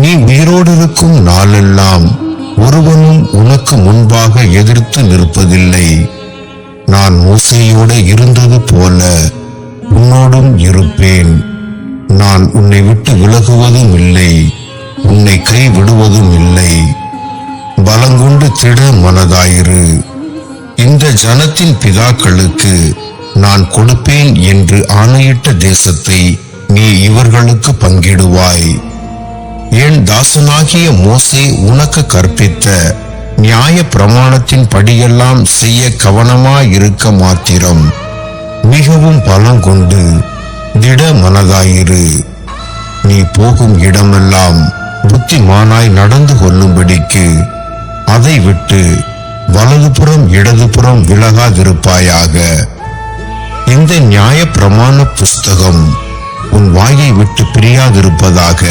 நீ உயிரோடு இருக்கும் நாளெல்லாம் ஒருவனும் உனக்கு முன்பாக எதிர்த்து நிற்பதில்லை. நான் மோசேயோடு இருந்தது போல உன்னோடும் இருப்பேன். நான் உன்னை விட்டு விலகுவதும் இல்லை, உன்னை கைவிடுவதும் இல்லை. பலங்கொண்டு திட மனதாயிரு. இந்த ஜனத்தின் பிதாக்களுக்கு நான் கொடுப்பேன் என்று ஆணையிட்ட தேசத்தை நீ இவர்களுக்கு பங்கிடுவாய். என் தாசனாகிய மோசே உனக்கு கற்பித்த நியாய பிரமாணத்தின் படியெல்லாம் செய்ய கவனமாயிருக்க மாத்திரம் மிகவும் பலங்கொண்டு திட மனதாயிரு. நீ போகும் இடமெல்லாம் புத்திமானாய் நடந்து கொள்ளும்படிக்கு அதை விட்டு வலதுபுறம் இடதுபுறம் விலகாதிருப்பாயாக. இந்த நியாய பிரமாண புஸ்தகம் உன் வாயை விட்டு பிரியாதிருப்பதாக.